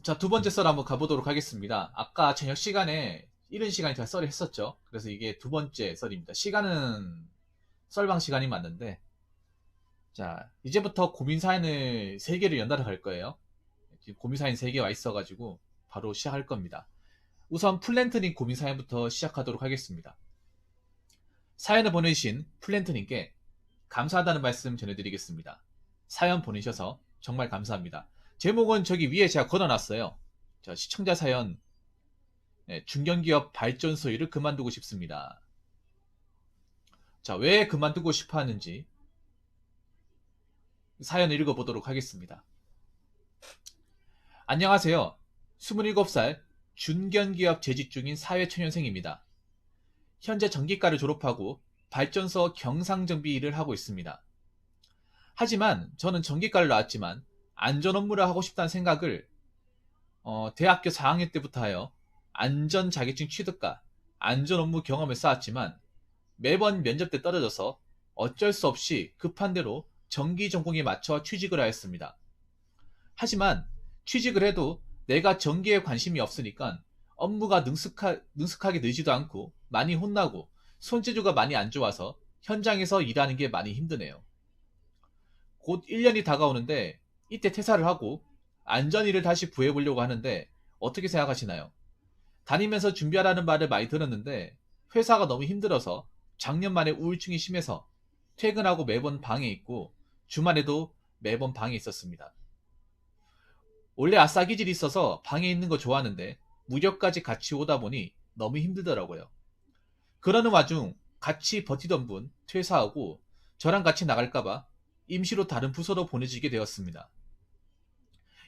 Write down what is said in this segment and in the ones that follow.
자, 두 번째 썰 한번 가보도록 하겠습니다. 아까 저녁 시간에 이른 시간에 제가 썰을 했었죠. 그래서 이게 두 번째 썰입니다. 시간은 썰방 시간이 맞는데, 자, 이제부터 고민 사연을 3개를 연달아 갈 거예요. 지금 고민 사연 3개 와 있어가지고 바로 시작할 겁니다. 우선 플랜트님 고민 사연부터 시작하도록 하겠습니다. 사연을 보내주신 플랜트님께 감사하다는 말씀 전해드리겠습니다. 사연 보내셔서 정말 감사합니다. 제목은 저기 위에 제가 걷어놨어요. 자, 시청자 사연. 네, 중견기업 발전소 일을 그만두고 싶습니다. 자, 왜 그만두고 싶어 하는지 사연을 읽어보도록 하겠습니다. 안녕하세요. 27살 중견기업 재직 중인 사회초년생입니다. 현재 전기과를 졸업하고 발전소 경상정비 일을 하고 있습니다. 하지만 저는 전기과를 나왔지만 안전 업무를 하고 싶다는 생각을 대학교 4학년 때부터 하여 안전 자격증 취득과 안전 업무 경험을 쌓았지만 매번 면접 때 떨어져서 어쩔 수 없이 급한 대로 전기 전공에 맞춰 취직을 하였습니다. 하지만 취직을 해도 내가 전기에 관심이 없으니까 업무가 능숙하게 늘지도 않고 많이 혼나고 손재주가 많이 안 좋아서 현장에서 일하는 게 많이 힘드네요. 곧 1년이 다가오는데 이때 퇴사를 하고 안전 일을 다시 구해보려고 하는데 어떻게 생각하시나요? 다니면서 준비하라는 말을 많이 들었는데 회사가 너무 힘들어서 작년 말에 우울증이 심해서 퇴근하고 매번 방에 있고 주말에도 매번 방에 있었습니다. 원래 아싸기질이 있어서 방에 있는 거 좋아하는데 무력까지 같이 오다 보니 너무 힘들더라고요. 그러는 와중 같이 버티던 분 퇴사하고 저랑 같이 나갈까봐 임시로 다른 부서로 보내지게 되었습니다.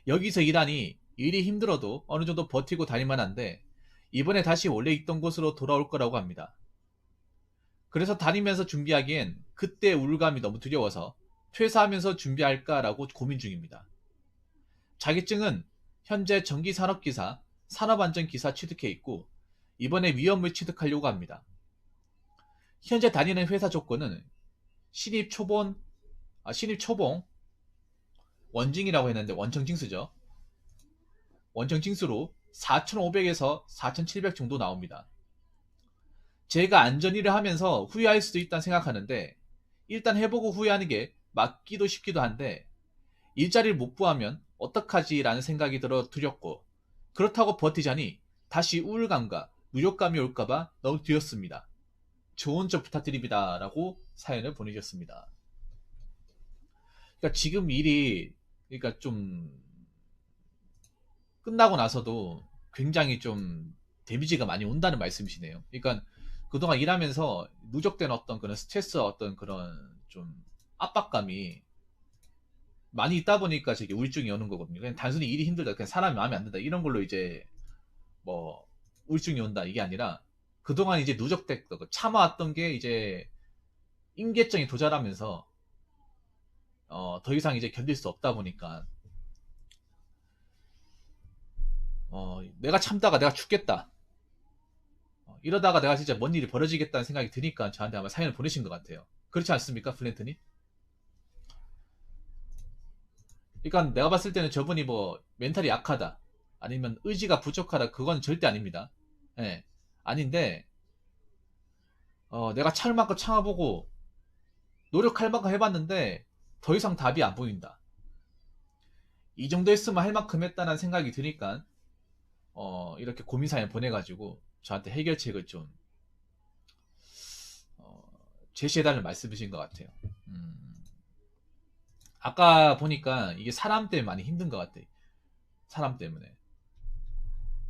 여기서 일하니 일이 힘들어도 어느 정도 버티고 다닐만 한데 이번에 다시 원래 있던 곳으로 돌아올 거라고 합니다. 그래서 다니면서 준비하기엔 그때 우울감이 너무 두려워서 퇴사하면서 준비할까라고 고민 중입니다. 자격증은 현재 전기산업기사, 산업안전기사 취득해 있고 이번에 위험을 취득하려고 합니다. 현재 다니는 회사 조건은 신입초봉 원징이라고 했는데 원청징수죠. 원청징수로 4,500에서 4,700 정도 나옵니다. 제가 안전일을 하면서 후회할 수도 있다는 생각하는데 일단 해보고 후회하는 게 맞기도 싶기도 한데 일자리를 못 구하면 어떡하지 라는 생각이 들어 두렵고 그렇다고 버티자니 다시 우울감과 무력감이 올까봐 너무 두렵습니다. 조언 좀 부탁드립니다 라고 사연을 보내주셨습니다. 그러니까 지금 일이 그러니까 좀 끝나고 나서도 굉장히 좀 데미지가 많이 온다는 말씀이시네요. 그러니까 그동안 일하면서 누적된 어떤 그런 스트레스 어떤 그런 좀 압박감이 많이 있다 보니까 저게 우울증이 오는 거거든요. 그냥 단순히 일이 힘들다, 그냥 사람이 마음에 안 든다 이런 걸로 이제 뭐 우울증이 온다 이게 아니라 그동안 이제 누적됐던 참아왔던 게 이제 임계점이 도달하면서 더 이상 이제 견딜 수 없다 보니까 내가 참다가 내가 죽겠다. 이러다가 내가 진짜 뭔 일이 벌어지겠다는 생각이 드니까 저한테 아마 사연을 보내신 것 같아요. 그렇지 않습니까, 플랜트님? 그러니까 내가 봤을 때는 저분이 뭐 멘탈이 약하다, 아니면 의지가 부족하다, 그건 절대 아닙니다. 예, 아닌데 내가 참을 만큼 참아보고 노력할 만큼 해봤는데 더 이상 답이 안 보인다. 이 정도 했으면 할 만큼 했다는 생각이 드니까 이렇게 고민 사연 보내가지고 저한테 해결책을 좀 어, 제시해달라는 말씀이신 것 같아요. 아까 보니까 이게 사람 때문에 많이 힘든 것 같아요. 사람 때문에.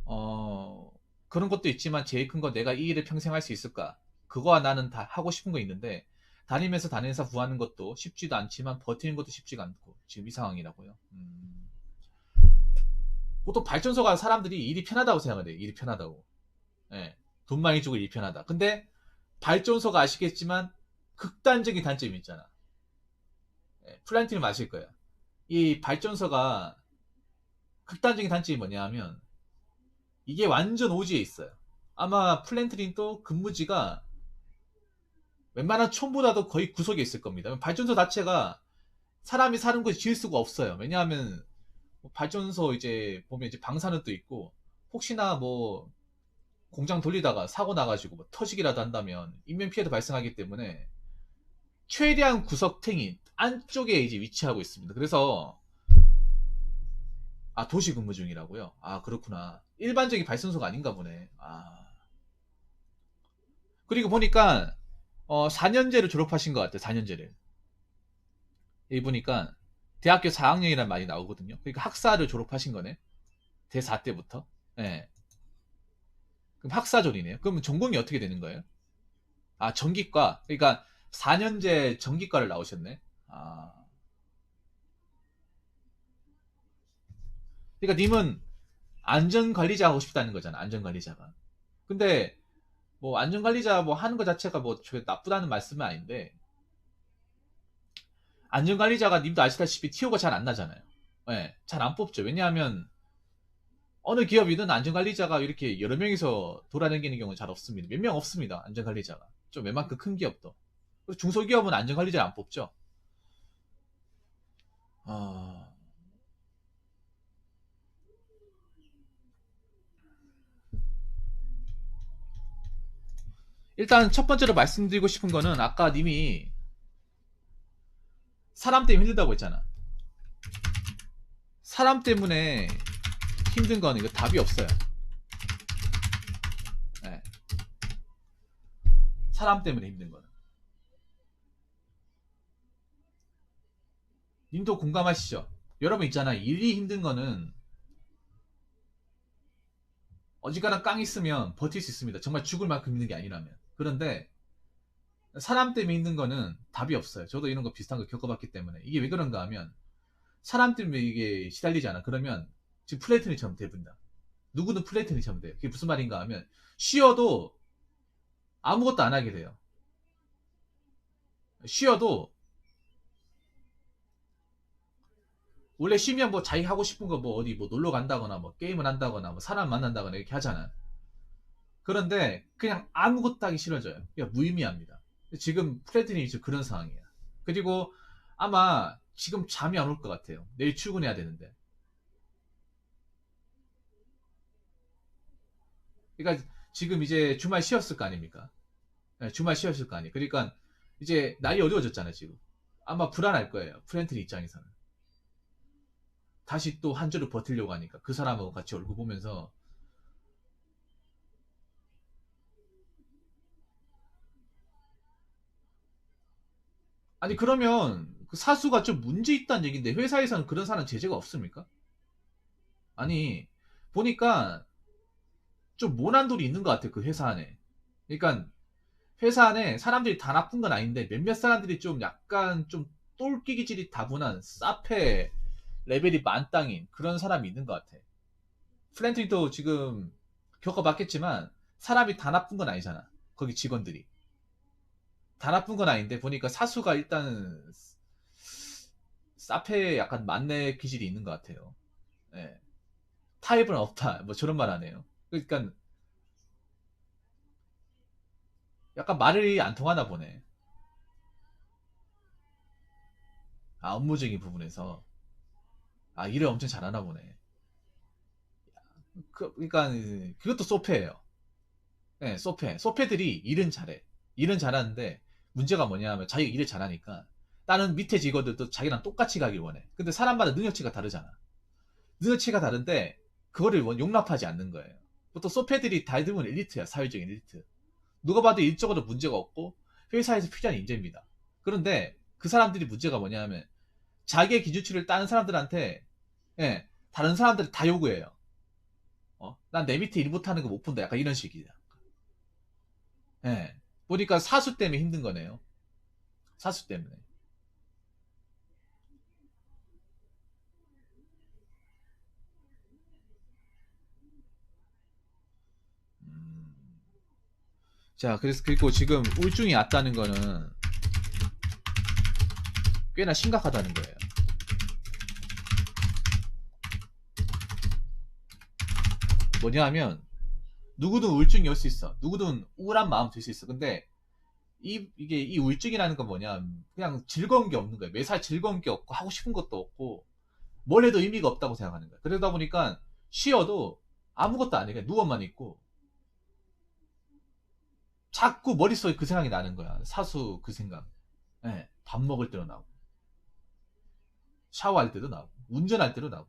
어, 그런 것도 있지만 제일 큰 건 내가 이 일을 평생 할 수 있을까? 그거와 나는 다 하고 싶은 거 있는데 다니면서 다른 회사 구하는 것도 쉽지도 않지만 버티는 것도 쉽지가 않고 지금 이 상황이라고요. 보통 발전소가 사람들이 일이 편하다고 생각을 해요. 일이 편하다고. 예, 돈 많이 주고 일이 편하다. 근데 발전소가 아시겠지만 극단적인 단점이 있잖아. 예, 플랜팅을 마실 거예요. 이 발전소가 극단적인 단점이 뭐냐 하면 이게 완전 오지에 있어요. 아마 플랜트린도 근무지가 웬만한 촌보다도 거의 구석에 있을 겁니다. 발전소 자체가 사람이 사는 곳이 지을 수가 없어요. 왜냐하면 발전소 이제 보면 이제 방사능 도 있고, 혹시나 뭐 공장 돌리다가 사고 나가지고 뭐 터지기라도 한다면 인명 피해도 발생하기 때문에 최대한 구석탱이 안쪽에 이제 위치하고 있습니다. 그래서 도시 근무 중이라고요? 그렇구나. 일반적인 발전소가 아닌가 보네. 그리고 보니까 4년제를 졸업하신 것 같아요. 4년제를. 여기 보니까 대학교 4학년이란 말이 나오거든요. 그러니까 학사를 졸업하신 거네. 대4 때부터. 네. 그럼 학사졸이네요. 그럼 전공이 어떻게 되는 거예요? 전기과. 그러니까 4년제 전기과를 나오셨네. 그러니까 님은 안전관리자 하고 싶다는 거잖아. 안전관리자가. 근데 뭐 안전관리자 뭐 하는 것 자체가 뭐 나쁘다는 말씀은 아닌데, 안전관리자가 님도 아시다시피 티오가 잘 안 나잖아요. 네, 잘 안 뽑죠. 왜냐하면 어느 기업이든 안전관리자가 이렇게 여러 명이서 돌아다니는 경우는 잘 없습니다. 몇 명 없습니다. 안전관리자가. 좀 웬만큼 큰 기업도. 그리고 중소기업은 안전관리자를 안 뽑죠. 어... 일단 첫 번째로 말씀드리고 싶은 거는, 아까 님이 사람 때문에 힘들다고 했잖아. 사람 때문에 힘든 거는 이거 답이 없어요. 네. 사람 때문에 힘든 거는. 님도 공감하시죠? 여러분 있잖아. 일이 힘든 거는 어지간한 깡 있으면 버틸 수 있습니다. 정말 죽을 만큼 힘든 게 아니라면. 그런데 사람 때문에 힘든 거는 답이 없어요. 저도 이런 거 비슷한 거 겪어봤기 때문에. 이게 왜 그런가 하면, 사람 때문에 이게 시달리잖아. 그러면 지금 플래티니처럼 돼버린다. 누구든 플래티니처럼 돼요. 그게 무슨 말인가 하면, 쉬어도 아무것도 안 하게 돼요. 쉬어도 원래 쉬면 뭐 자기 하고 싶은 거 뭐 어디 뭐 놀러 간다거나 뭐 게임을 한다거나 뭐 사람 만난다거나 이렇게 하잖아. 그런데 그냥 아무것도 하기 싫어져요. 그냥 무의미합니다. 지금 플래티니 지금 그런 상황이야. 그리고 아마 지금 잠이 안 올 것 같아요. 내일 출근해야 되는데. 그러니까 지금 이제 주말 쉬었을 거 아닙니까? 네, 주말 쉬었을 거 아니에요. 그러니까 이제 날이 어려워졌잖아요, 지금. 아마 불안할 거예요. 프렌트리 입장에서는. 다시 또 한 주를 버티려고 하니까 그 사람하고 같이 얼굴 보면서. 아니 그러면 그 사수가 좀 문제 있다는 얘기인데 회사에서는 그런 사람 제재가 없습니까? 아니 보니까 좀 모난 돌이 있는 것 같아, 그 회사 안에. 그러니까 회사 안에 사람들이 다 나쁜 건 아닌데 몇몇 사람들이 좀 약간 좀 똘끼 기질이 다분한 사페 레벨이 만땅인 그런 사람이 있는 것 같아. 플랜트리도 지금 겪어봤겠지만 사람이 다 나쁜 건 아니잖아. 거기 직원들이 다 나쁜 건 아닌데 보니까 사수가 일단 사페에 약간 만렙 기질이 있는 것 같아요. 예. 타입은 없다. 뭐 저런 말 하네요. 그러니까 약간 말이 안 통하나 보네. 업무적인 부분에서. 일을 엄청 잘하나 보네. 그러니까 그것도 소페예요. 네, 소페. 소페들이 일은 잘해. 일은 잘하는데 문제가 뭐냐 하면 자기가 일을 잘하니까 다른 밑에 직원들도 자기랑 똑같이 가길 원해. 근데 사람마다 능력치가 다르잖아. 능력치가 다른데 그거를 용납하지 않는 거예요. 보통 소페들이 대부분 엘리트야. 사회적인 엘리트. 누가 봐도 일적으로 문제가 없고 회사에서 필요한 인재입니다. 그런데 그 사람들이 문제가 뭐냐 하면 자기의 기준치를 다른 사람들한테, 예, 다른 사람들이 다 요구해요. 난 내 밑에 일 못하는 거 못 본다. 약간 이런 식이야. 예. 보니까 사수 때문에 힘든 거네요. 사수 때문에. 음. 자, 그래서 그리고 지금 우울증이 왔다는 거는 꽤나 심각하다는 거예요. 뭐냐 하면 누구든 우울증이 올 수 있어. 누구든 우울한 마음 들 수 있어. 근데 이게 이 우울증이라는 건 뭐냐? 그냥 즐거운 게 없는 거예요. 매사 즐거운 게 없고 하고 싶은 것도 없고 뭘 해도 의미가 없다고 생각하는 거야. 그러다 보니까 쉬어도 아무것도 안 해. 그냥 누워만 있고 자꾸 머릿속에 그 생각이 나는 거야. 사수 그 생각. 예, 밥 먹을 때도 나고 샤워할 때도 나고 운전할 때도 나고.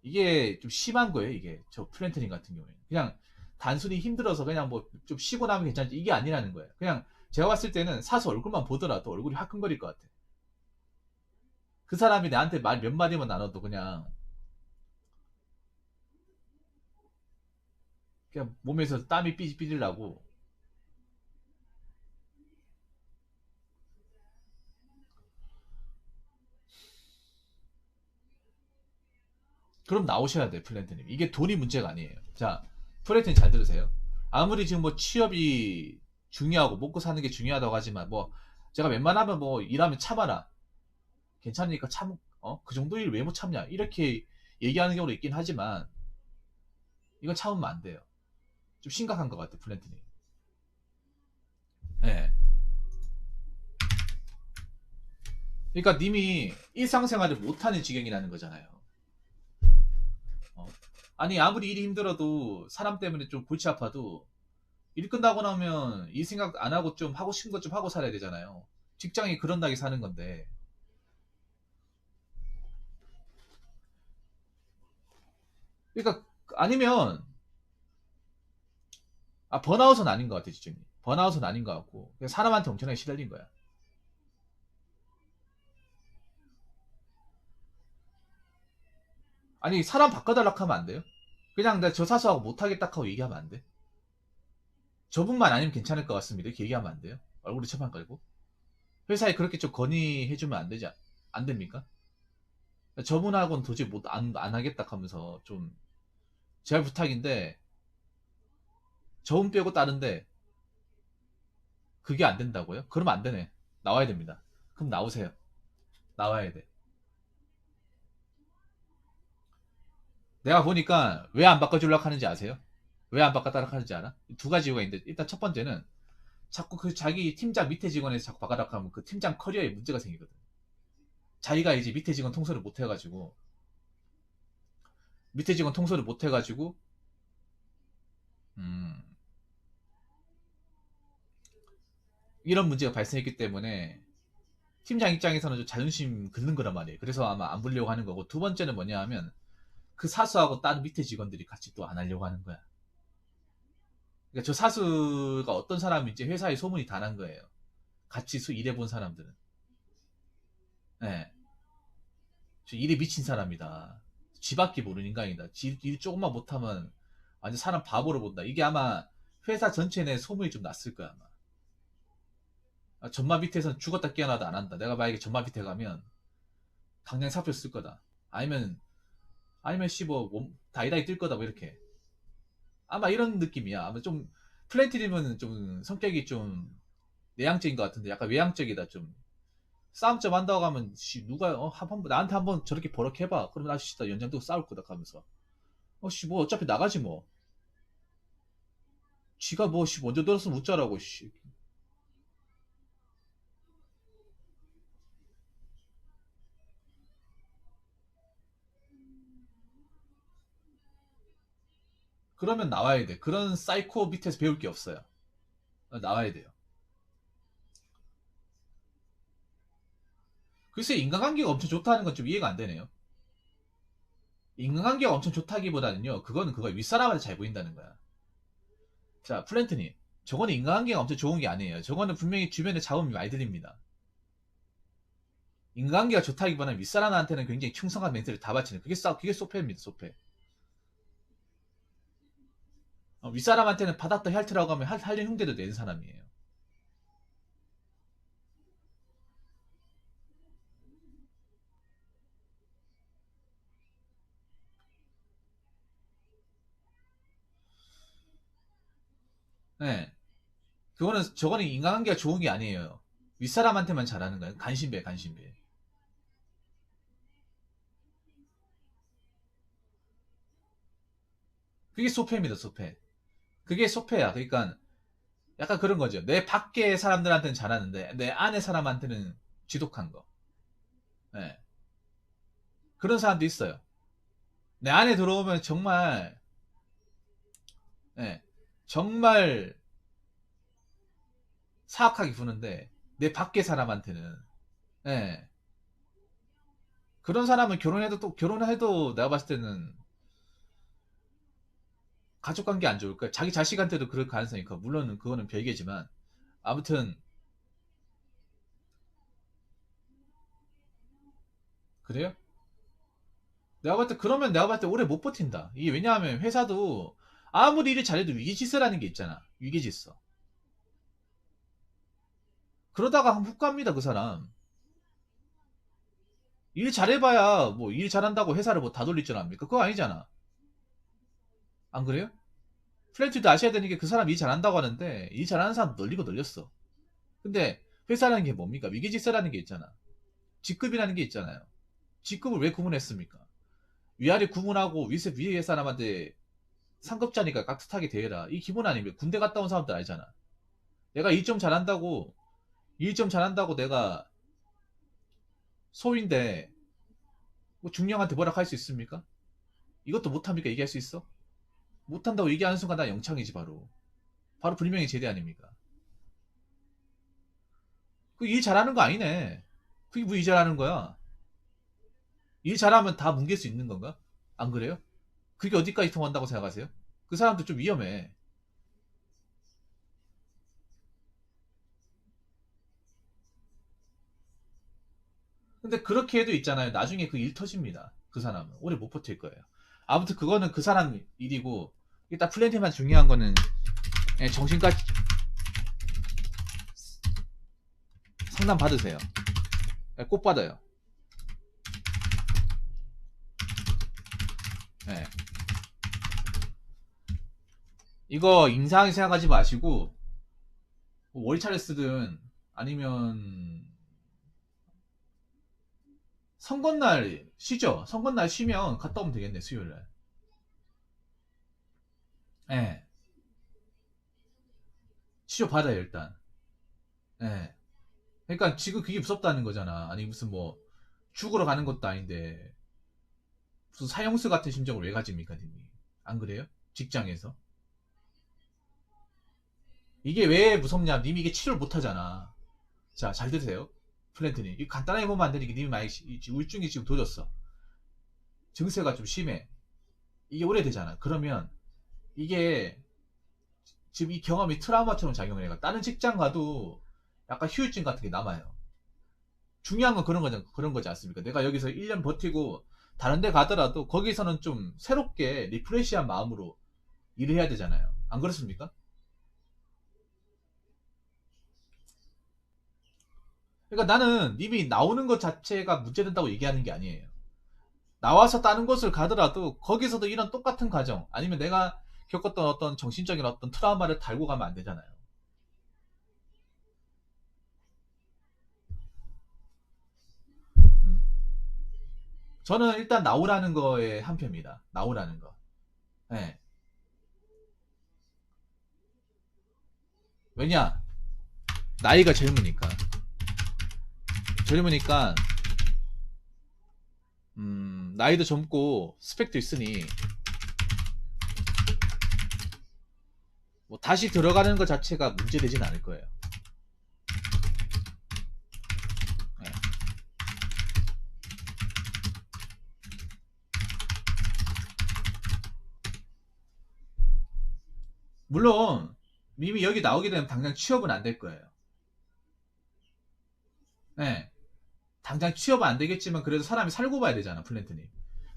이게 좀 심한 거예요. 이게 저 플랜트님 같은 경우에 그냥 단순히 힘들어서 그냥 뭐 좀 쉬고 나면 괜찮지 이게 아니라는 거예요. 그냥 제가 봤을 때는 사수 얼굴만 보더라도 얼굴이 화끈거릴 것 같아. 그 사람이 나한테 말 몇 마디만 나눠도 그냥 몸에서 땀이 삐질삐질 나고. 그럼 나오셔야 돼, 플랜트님. 이게 돈이 문제가 아니에요. 자, 플랜트님 잘 들으세요. 아무리 지금 뭐 취업이 중요하고 먹고 사는 게 중요하다고 하지만 뭐 제가 웬만하면 뭐 일하면 참아라. 괜찮으니까 그 정도 일 왜 못 참냐. 이렇게 얘기하는 경우도 있긴 하지만 이건 참으면 안 돼요. 좀 심각한 것 같아, 플랜트님. 예. 그러니까 님이 일상생활을 못하는 지경이라는 거잖아요. 어. 아니, 아무리 일이 힘들어도 사람 때문에 좀 골치 아파도 일 끝나고 나면 이 생각 안 하고 좀 하고 싶은 것 좀 하고 살아야 되잖아요. 직장이 그런 낙에 사는 건데. 그러니까 아니면 번아웃은 아닌 것 같아, 직장님. 번아웃은 아닌 것 같고 그냥 사람한테 엄청나게 시달린 거야. 아니, 사람 바꿔달라고 하면 안 돼요? 그냥 내가 저 사수하고 못하겠다 하고 얘기하면 안 돼? 저분만 아니면 괜찮을 것 같습니다. 이렇게 얘기하면 안 돼요? 얼굴에 처판 깔고. 회사에 그렇게 좀 건의해주면 안 되지, 안 됩니까? 저분하고는 도저히 안 하겠다 하면서 좀, 제발 부탁인데, 저분 빼고 다른데, 그게 안 된다고요? 그러면 안 되네. 나와야 됩니다. 그럼 나오세요. 나와야 돼. 내가 보니까 왜 안 바꿔주려고 하는지 아세요? 왜 안 바꿔달라고 하는지 알아? 두 가지 이유가 있는데, 일단 첫 번째는, 자꾸 그 자기 팀장 밑에 직원에서 자꾸 바꿔달라고 하면 그 팀장 커리어에 문제가 생기거든. 자기가 이제 밑에 직원 통솔을 못 해가지고, 밑에 직원 통솔을 못 해가지고, 음, 이런 문제가 발생했기 때문에 팀장 입장에서는 좀 자존심 긁는 거란 말이에요. 그래서 아마 안 부르려고 하는 거고, 두 번째는 뭐냐 하면 그 사수하고 다른 밑에 직원들이 같이 또 안 하려고 하는 거야. 그러니까 저 사수가 어떤 사람인지 회사에 소문이 다 난 거예요. 같이 일해본 사람들은. 네. 저 일에 미친 사람이다. 지밖에 모르는 인간이다. 일 조금만 못하면 완전 사람 바보로 본다. 이게 아마 회사 전체 내 소문이 좀 났을 거야, 아마. 전마 밑에서는 죽었다 깨어나도 안 한다. 내가 만약에 전마 밑에 가면 당장 사표 쓸 거다. 아니면 씨 다이다이 뜰 거다 뭐 이렇게. 아마 이런 느낌이야. 아마 좀 플랜티님은 좀 성격이 좀 내향적인 것 같은데 약간 외향적이다 좀. 싸움 좀 한다고 하면 씨 누가 나한테 한번 저렇게 버럭해봐. 그러면 아씨 나 연장 두고 싸울 거다 하면서. 씨 뭐 어차피 나가지 뭐. 지가 씨 먼저 들었으면 웃자라고 씨. 그러면 나와야 돼. 그런 사이코 밑에서 배울 게 없어요. 나와야 돼요. 글쎄 인간관계가 엄청 좋다는 건 좀 이해가 안 되네요. 인간관계가 엄청 좋다기보다는요. 그거는 그거 윗사람한테 잘 보인다는 거야. 자, 플랜트님. 저거는 인간관계가 엄청 좋은 게 아니에요. 저거는 분명히 주변에 잡음이 많이 들립니다. 인간관계가 좋다기보다는 윗사람한테는 굉장히 충성한 멘트를 다 바치는 그게 소패입니다. 소패. 윗사람한테는 받았다 핥으라고 하면 할려 흉대도 내는 사람이에요. 네. 저거는 인간관계가 좋은 게 아니에요. 윗사람한테만 잘하는 거예요. 간신배, 간신배. 그게 소패입니다, 소패. 그게 소패야. 그러니까 약간 그런 거죠. 내 밖에 사람들한테는 잘하는데 내 안에 사람한테는 지독한 거. 네. 그런 사람도 있어요. 내 안에 들어오면 정말, 예, 정말 사악하게 구는데, 내 밖의 사람한테는, 예, 그런 사람은 결혼해도 내가 봤을 때는 가족 관계 안 좋을 거야. 자기 자식한테도 그럴 가능성이 있고, 물론 그거는 별개지만, 아무튼, 그래요? 내가 봤을 때 오래 못 버틴다. 이게 왜냐하면 회사도 아무리 일을 잘해도 위기질서라는 게 있잖아. 위기질서. 그러다가 훅 갑니다, 그 사람. 일 잘해봐야 뭐 일 잘한다고 회사를 뭐 다 돌릴 줄 압니까? 그거 아니잖아. 안 그래요? 플랜트도 아셔야 되는 게 그 사람 일 잘한다고 하는데 일 잘하는 사람 널리고 널렸어. 근데 회사라는 게 뭡니까? 위기질서라는 게 있잖아. 직급이라는 게 있잖아요. 직급을 왜 구분했습니까? 위아래 구분하고 위에 사람한테 상급자니까 깍듯하게 대해라. 이 기본 아닙니까? 군대 갔다 온 사람들 알잖아. 내가 일 좀 잘한다고 내가 소인데 뭐 중령한테 뭐라 할 수 있습니까? 이것도 못합니까? 얘기할 수 있어? 못한다고 얘기하는 순간 나 영창이지 바로. 바로 불명예 제대 아닙니까? 그 일 잘하는 거 아니네. 그게 뭐 일 잘하는 거야? 일 잘하면 다 뭉갤 수 있는 건가? 안 그래요? 그게 어디까지 통한다고 생각하세요? 그 사람도 좀 위험해. 근데 그렇게 해도 있잖아요. 나중에 그 일 터집니다. 그 사람은. 오래 못 버틸 거예요. 아무튼 그거는 그 사람 일이고, 일단 플랜팅만 중요한 거는, 예, 정신과 상담 받으세요. 예, 꼭 받아요. 예. 이거 인상하게 생각하지 마시고, 뭐 월차를 쓰든, 아니면, 선거날 쉬죠? 선거날 쉬면 갔다 오면 되겠네, 수요일날. 예. 치료 받아요, 일단. 예. 그러니까 지금 그게 무섭다는 거잖아. 아니, 무슨 뭐, 죽으러 가는 것도 아닌데, 무슨 사형수 같은 심정을 왜 가집니까, 님이? 안 그래요? 직장에서. 이게 왜 무섭냐? 님이 이게 치료를 못 하잖아. 자, 잘 들으세요. 플랜트님. 이 간단하게 보면 안 되니까 님이 많이 우울증이 지금 도졌어. 증세가 좀 심해. 이게 오래되잖아. 그러면 이게 지금 이 경험이 트라우마처럼 작용을 해가 다른 직장 가도 약간 휴유증 같은 게 남아요. 중요한 건 그런 거지 않습니까? 내가 여기서 1년 버티고 다른 데 가더라도 거기서는 좀 새롭게 리프레시한 마음으로 일을 해야 되잖아요. 안 그렇습니까? 그러니까 나는 님이 나오는 것 자체가 문제된다고 얘기하는 게 아니에요. 나와서 다른 곳을 가더라도 거기서도 이런 똑같은 과정 아니면 내가 겪었던 어떤 정신적인 어떤 트라우마를 달고 가면 안 되잖아요. 음. 저는 일단 나오라는 거에 한 표입니다. 나오라는 거. 네. 왜냐? 나이가 젊으니까. 젊으니까 나이도 젊고 스펙도 있으니 뭐 다시 들어가는 것 자체가 문제되지는 않을 거예요. 네. 물론 이미 여기 나오게 되면 당장 취업은 안 될 거예요. 네. 당장 취업은 안 되겠지만 그래도 사람이 살고 봐야 되잖아, 플랜트님.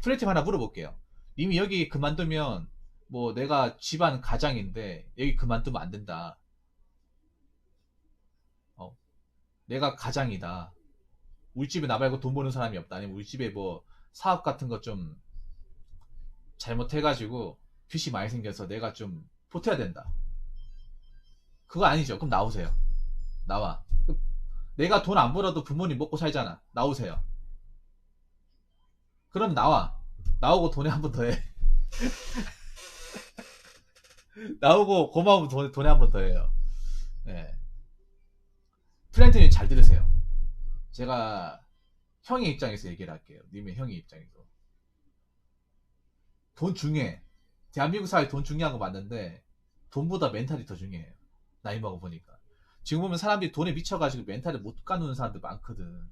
플랜트님 하나 물어볼게요. 이미 여기 그만두면 뭐 내가 집안 가장인데 여기 그만두면 안 된다. 어, 내가 가장이다. 우리 집에 나 말고 돈 버는 사람이 없다. 아니면 우리 집에 뭐 사업 같은 거 좀 잘못해가지고 빚이 많이 생겨서 내가 좀 보태야 된다. 그거 아니죠. 그럼 나오세요. 나와. 내가 돈 안 벌어도 부모님 먹고 살잖아. 나오세요. 그럼 나와. 나오고 돈에 한 번 더 해. 나오고 고마우면 돈에 한 번 더 해요. 네. 플랜트님 잘 들으세요. 제가 형의 입장에서 얘기를 할게요. 님의 형의 입장에서. 돈 중요해. 대한민국 사회 돈 중요한 거 맞는데 돈보다 멘탈이 더 중요해요. 나이 먹어보니까. 지금 보면 사람들이 돈에 미쳐가지고 멘탈을 못 가누는 사람들 많거든.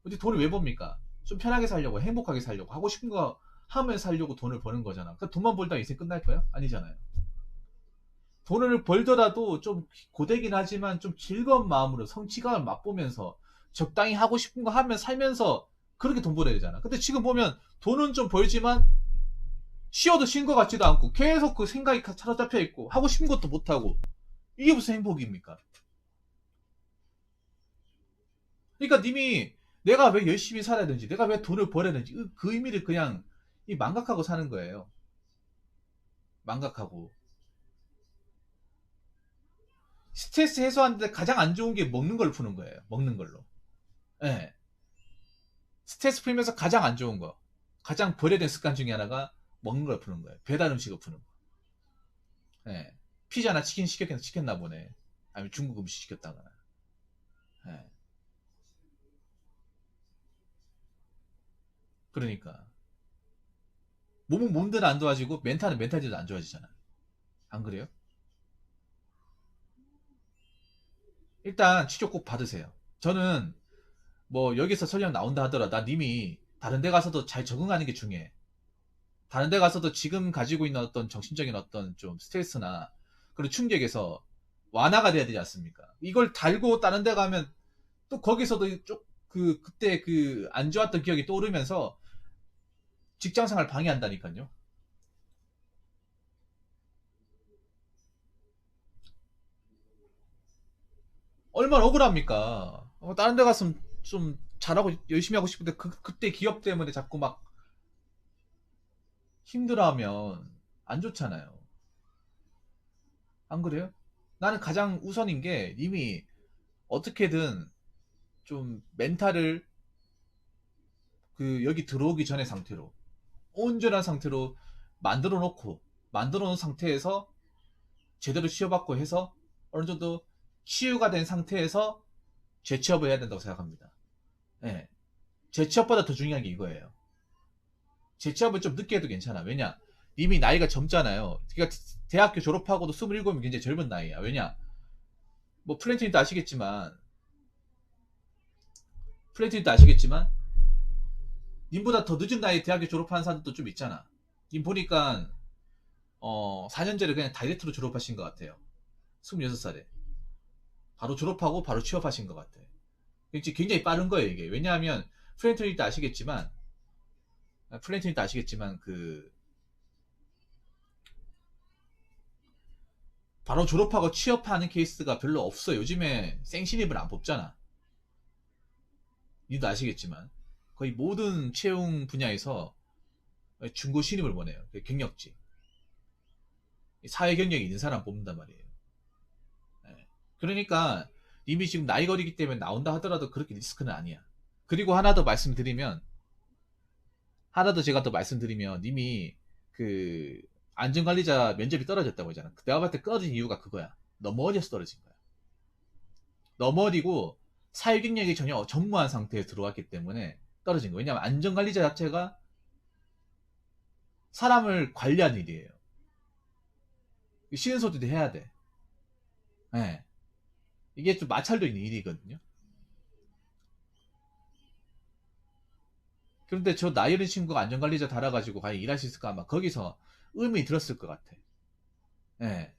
근데 돈을 왜 법니까? 좀 편하게 살려고, 행복하게 살려고, 하고 싶은 거 하면 살려고 돈을 버는 거잖아. 그러니까 돈만 벌다 인생 끝날 거야? 아니잖아요. 돈을 벌더라도 좀 고되긴 하지만 좀 즐거운 마음으로 성취감을 맛보면서 적당히 하고 싶은 거 하면 살면서 그렇게 돈 벌어야 되잖아. 근데 지금 보면 돈은 좀 벌지만 쉬어도 쉰 것 같지도 않고 계속 그 생각이 사로잡혀 있고 하고 싶은 것도 못하고 이게 무슨 행복입니까? 그러니까 님이 내가 왜 열심히 살아야 되는지 내가 왜 돈을 벌어야 되는지 그 의미를 그냥 이 망각하고 사는 거예요. 망각하고. 스트레스 해소하는데 가장 안 좋은 게 먹는 걸 푸는 거예요. 먹는 걸로. 예. 스트레스 풀면서 가장 안 좋은 거. 가장 버려야 되는 습관 중에 하나가 먹는 걸 푸는 거예요. 배달 음식을 푸는 거. 예. 피자나 치킨 시켰나 보네. 아니면 중국 음식 시켰다거나. 예. 그러니까. 몸은 몸대로 안 좋아지고 멘탈은 멘탈대로 안 좋아지잖아. 안 그래요? 일단 치료 꼭 받으세요. 저는 뭐 여기서 설령 나온다 하더라. 나 님이 다른 데 가서도 잘 적응하는 게 중요해. 다른 데 가서도 지금 가지고 있는 어떤 정신적인 어떤 좀 스트레스나 그런 충격에서 완화가 돼야 되지 않습니까? 이걸 달고 다른 데 가면 또 거기서도 그때 그 안 좋았던 기억이 떠오르면서 직장 생활 방해한다니까요. 얼마나 억울합니까? 다른 데 갔으면 좀 잘하고 열심히 하고 싶은데 그때 기업 때문에 자꾸 막 힘들어하면 안 좋잖아요. 안 그래요? 나는 가장 우선인 게 이미 어떻게든 좀 멘탈을 그 여기 들어오기 전의 상태로 온전한 상태로 만들어 놓고 만들어 놓은 상태에서 제대로 치료받고 해서 어느 정도 치유가 된 상태에서 재취업을 해야 된다고 생각합니다. 예. 재취업보다 더 중요한 게 이거예요. 재취업은 좀 늦게 해도 괜찮아. 왜냐? 이미 나이가 젊잖아요. 그러니까 대학교 졸업하고도 27이면 굉장히 젊은 나이야. 왜냐? 뭐 플랜트님도 아시겠지만 님보다 더 늦은 나이에 대학교 졸업한 사람도 좀 있잖아. 님 보니까 4년제를 그냥 다이렉트로 졸업하신 것 같아요. 26살에. 바로 졸업하고 바로 취업하신 것 같아. 굉장히 빠른 거예요, 이게. 왜냐하면 플랜트님도 아시겠지만 그 바로 졸업하고 취업하는 케이스가 별로 없어. 요즘에 생신입을 안 뽑잖아. 니도 아시겠지만 거의 모든 채용 분야에서 중고 신입을 원해요. 경력직. 사회 경력이 있는 사람 뽑는단 말이에요. 예. 그러니까 이미 지금 나이 거리기 때문에 나온다 하더라도 그렇게 리스크는 아니야. 그리고 하나 더 제가 더 말씀드리면 님이 그 안전관리자 면접이 떨어졌다고 하잖아. 내가 봤을 때 떨어진 이유가 그거야. 너무 어려서 떨어진 거야. 너무 어리고 사회 경력이 전혀 전무한 상태에 들어왔기 때문에 떨어진 거예요. 왜냐하면 안전관리자 자체가 사람을 관리하는 일이에요. 쉬는 소리도 해야 돼. 예. 이게 좀 마찰도 있는 일이거든요. 그런데 저 나이 어린 친구가 안전관리자 달아가지고 과연 일할 수 있을까? 아마 거기서 의문이 들었을 것 같아. 예.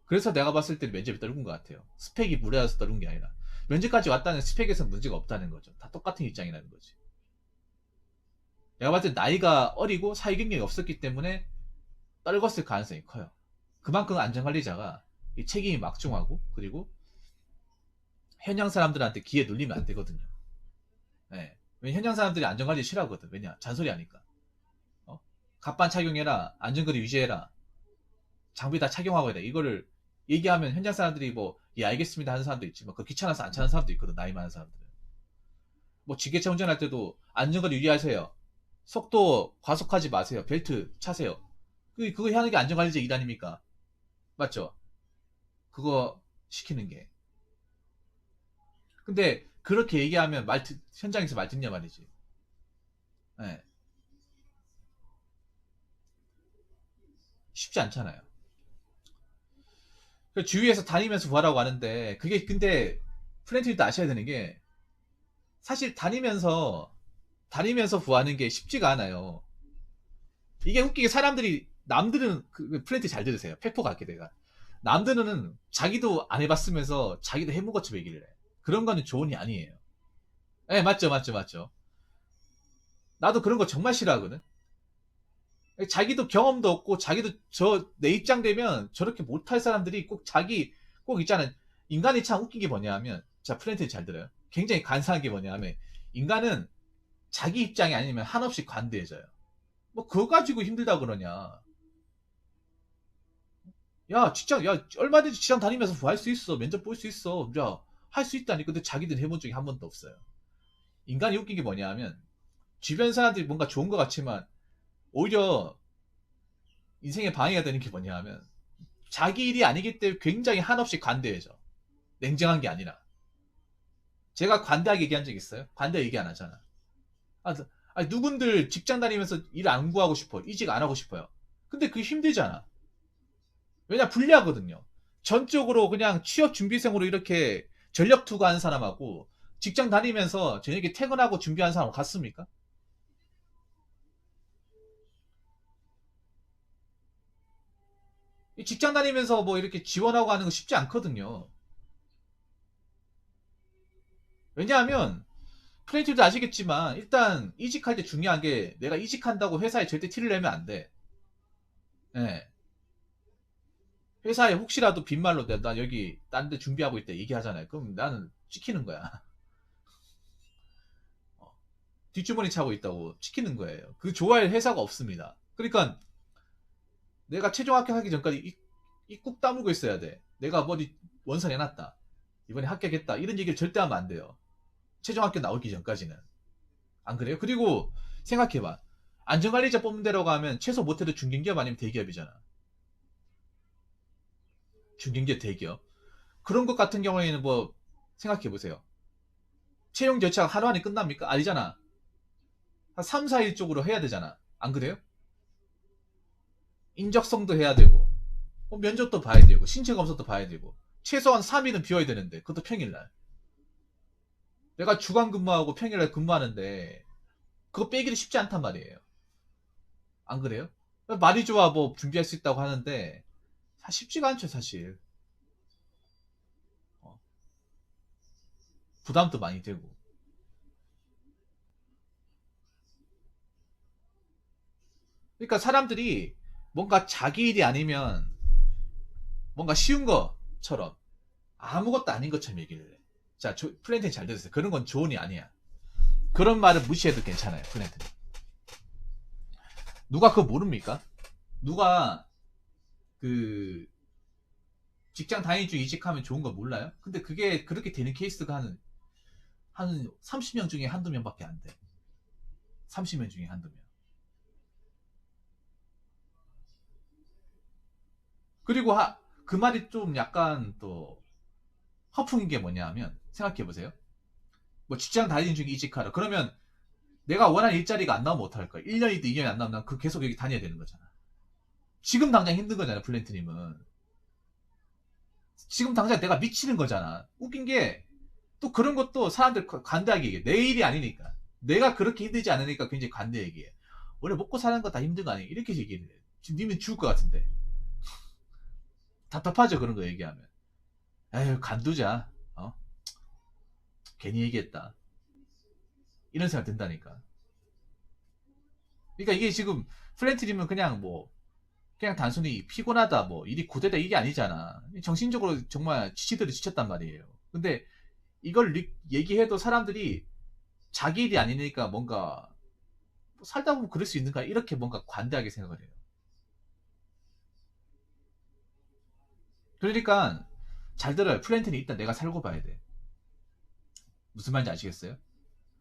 그래서 내가 봤을 때 면접이 떨군 것 같아요. 스펙이 무례해서 떨군 게 아니라. 면접까지 왔다는 스펙에서 문제가 없다는 거죠. 다 똑같은 입장이라는 거지. 내가 봤을 때 나이가 어리고 사회 경력이 없었기 때문에 떨궜을 가능성이 커요. 그만큼 안전관리자가 이 책임이 막중하고 그리고 현장 사람들한테 기회 눌리면 안 되거든요. 예. 왜냐 현장 사람들이 안전관리 싫어하거든. 왜냐 잔소리 하니까. 어? 갑반 착용해라. 안전거리 유지해라. 장비 다 착용하고 해라. 이거를 얘기하면 현장 사람들이 뭐, 예, 알겠습니다 하는 사람도 있지만, 그 귀찮아서 안 차는 사람도 있거든, 나이 많은 사람들은. 뭐, 지게차 운전할 때도 안전거리 유지하세요. 속도 과속하지 마세요. 벨트 차세요. 그거 하는 게 안전관리자 일 아닙니까? 맞죠? 그거 시키는 게. 근데 그렇게 얘기하면 현장에서 말 듣냐 말이지. 예, 쉽지 않잖아요. 그 주위에서 다니면서 구하라고 하는데, 그게 근데 플랜트리도 아셔야 되는 게, 사실 다니면서 구하는 게 쉽지가 않아요. 이게 웃기게 사람들이, 남들은 플랜트 잘 들으세요. 팩포 갖게 돼가. 남들은 자기도 안 해봤으면서 자기도 해본 것처럼 얘기를 해. 그런 거는 조언이 아니에요. 예, 맞죠, 맞죠, 맞죠. 나도 그런 거 정말 싫어하거든. 자기도 경험도 없고, 자기도 내 입장 되면 저렇게 못할 사람들이 꼭 있잖아요. 인간이 참 웃긴 게 뭐냐 하면, 자, 플랜트 잘 들어요. 굉장히 간사한 게 뭐냐 하면, 인간은 자기 입장이 아니면 한없이 관대해져요. 뭐, 그거 가지고 힘들다 그러냐. 야, 얼마든지 직장 다니면서 구할 수 있어. 면접 볼 수 있어. 야, 할 수 있다니. 근데 자기들 해본 적이 한 번도 없어요. 인간이 웃긴 게 뭐냐 하면, 주변 사람들이 뭔가 좋은 것 같지만, 오히려 인생에 방해가 되는 게 뭐냐 하면, 자기 일이 아니기 때문에 굉장히 한없이 관대해져. 냉정한 게 아니라. 제가 관대하게 얘기한 적 있어요? 관대 얘기 안 하잖아. 아, 아니, 누군들 직장 다니면서 일 안 구하고 싶어. 이직 안 하고 싶어요. 근데 그게 힘들잖아. 왜냐, 불리하거든요. 전적으로 그냥 취업 준비생으로 이렇게 전력 투구하는 사람하고 직장 다니면서 저녁에 퇴근하고 준비하는 사람 같습니까? 이 직장 다니면서 뭐 이렇게 지원하고 하는 거 쉽지 않거든요. 왜냐하면 플레이트도 아시겠지만 일단 이직할 때 중요한 게 내가 이직한다고 회사에 절대 티를 내면 안 돼. 예. 회사에 혹시라도 빈말로 나 여기 딴 데 준비하고 있다 얘기하잖아요. 그럼 나는 찍히는 거야. 어, 뒷주머니 차고 있다고 찍히는 거예요. 그 좋아할 회사가 없습니다. 그러니까 내가 최종 합격하기 전까지 꾹 다물고 있어야 돼. 내가 어디 원서 내놨다. 이번에 합격했다. 이런 얘기를 절대 하면 안 돼요. 최종 합격 나오기 전까지는. 안 그래요? 그리고 생각해봐. 안전관리자 뽑는 데로 가면 최소 못해도 중견기업 아니면 대기업이잖아. 중견기업 대기업. 그런 것 같은 경우에는 뭐 생각해보세요. 채용 절차가 하루 안에 끝납니까? 아니잖아. 한 3, 4일 쪽으로 해야 되잖아. 안 그래요? 인적성도 해야 되고, 면접도 봐야 되고, 신체 검사도 봐야 되고, 최소한 3일은 비워야 되는데, 그것도 평일날. 내가 주간 근무하고 평일날 근무하는데, 그거 빼기도 쉽지 않단 말이에요. 안 그래요? 말이 좋아 뭐 준비할 수 있다고 하는데, 쉽지가 않죠, 사실. 어, 부담도 많이 되고. 그러니까 사람들이 뭔가 자기 일이 아니면 뭔가 쉬운 것처럼 아무것도 아닌 것처럼 얘기를 해. 자, 플랜트는 잘 들으세요. 그런 건 조언이 아니야. 그런 말을 무시해도 괜찮아요, 플랜트는. 누가 그거 모릅니까? 누가 그 직장 다니는 중 이직하면 좋은 거 몰라요? 근데 그게 그렇게 되는 케이스가 한 30명 중에 한두 명밖에 안 돼. 30명 중에 한두 명. 그리고 그 말이 좀 약간 또 허풍인 게 뭐냐 면 생각해 보세요. 뭐 직장 다니는 중에 이직하라. 그러면 내가 원하는 일자리가 안 나오면 어떡할 거야? 1년이든 2년이 안 나오면 그 계속 여기 다녀야 되는 거잖아. 지금 당장 힘든 거잖아, 플랜트님은. 지금 당장 내가 미치는 거잖아. 웃긴 게 또 그런 것도 사람들 관대하게 얘기해. 내 일이 아니니까. 내가 그렇게 힘들지 않으니까 굉장히 관대 얘기해. 원래 먹고 사는 거 다 힘든 거 아니야? 이렇게 얘기를 해. 지금 님은 죽을 것 같은데. 답답하죠, 그런 거 얘기하면. 에휴, 간두자. 어? 괜히 얘기했다. 이런 생각 든다니까. 그러니까 이게 지금 플랜트님은 그냥 단순히 피곤하다, 뭐, 일이 고되다, 이게 아니잖아. 정신적으로 정말 지치들이 지쳤단 말이에요. 근데 이걸 얘기해도 사람들이 자기 일이 아니니까 뭔가 뭐 살다 보면 그럴 수 있는가 이렇게 뭔가 관대하게 생각을 해요. 그러니까 잘 들어요. 플랜트는 일단 내가 살고 봐야 돼. 무슨 말인지 아시겠어요?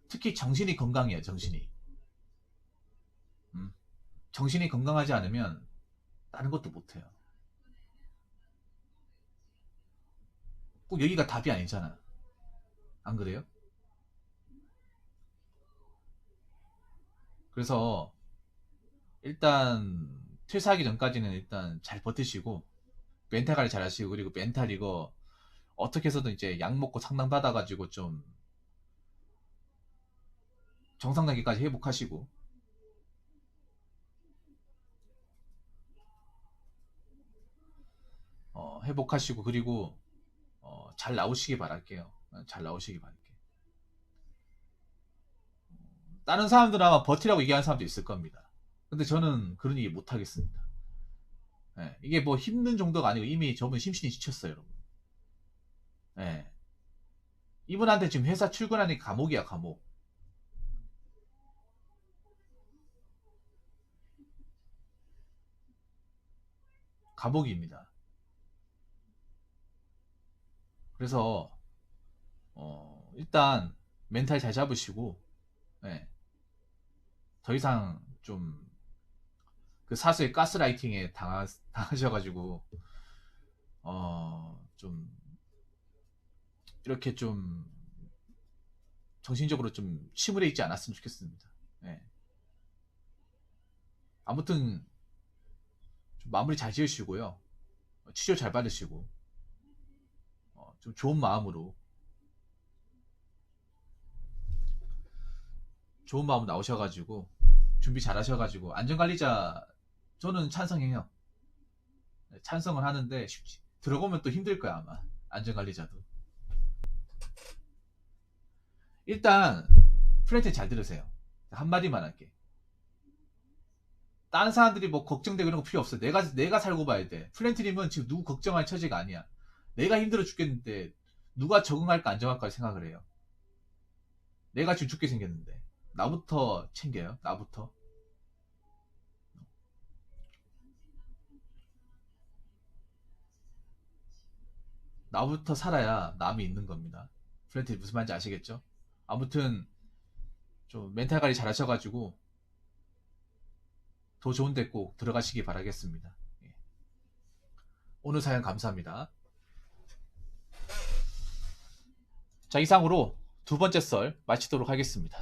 특히 정신이 건강해요. 정신이. 음. 정신이 건강하지 않으면 다른 것도 못해요. 꼭 여기가 답이 아니잖아. 안 그래요? 그래서 일단 퇴사하기 전까지는 일단 잘 버티시고 멘탈 관리 잘 하시고, 그리고 멘탈 이거 어떻게 해서든 이제 약 먹고 상담 받아가지고 좀 정상 단계까지 회복하시고, 회복하시고, 그리고 잘 나오시기 바랄게요. 잘 나오시기 바랄게요. 다른 사람들은 아마 버티라고 얘기하는 사람도 있을 겁니다. 근데 저는 그런 얘기 못 하겠습니다. 예, 이게 뭐 힘든 정도가 아니고 이미 저분 심신이 지쳤어요, 여러분. 예. 이분한테 지금 회사 출근하니 감옥이야, 감옥. 감옥입니다. 그래서 일단 멘탈 잘 잡으시고, 예, 더 이상 좀 그 사수의 가스라이팅에 당하셔가지고 좀 이렇게 좀 정신적으로 좀 침울해 있지 않았으면 좋겠습니다. 예. 아무튼 좀 마무리 잘 지으시고요. 치료 잘 받으시고 좀 좋은 마음 나오셔가지고 준비 잘 하셔가지고 안전관리자 저는 찬성해요. 네, 찬성을 하는데 들어보면 또 힘들 거야 아마. 안전관리자도 일단 프렌트 잘 들으세요. 한마디만 할게. 다른 사람들이 뭐 걱정되고 이런 거 필요 없어. 내가 살고 봐야 돼. 플랜트님은 지금 누구 걱정할 처지가 아니야. 내가 힘들어 죽겠는데 누가 적응할까 안 적응할까 생각을 해요. 내가 지금 죽게 생겼는데 나부터 챙겨요. 나부터 살아야 남이 있는 겁니다. 플랜트 무슨 말인지 아시겠죠? 아무튼 좀 멘탈 관리 잘 하셔가지고 더 좋은 데 꼭 들어가시기 바라겠습니다. 예. 오늘 사연 감사합니다. 자, 이상으로 두 번째 썰 마치도록 하겠습니다.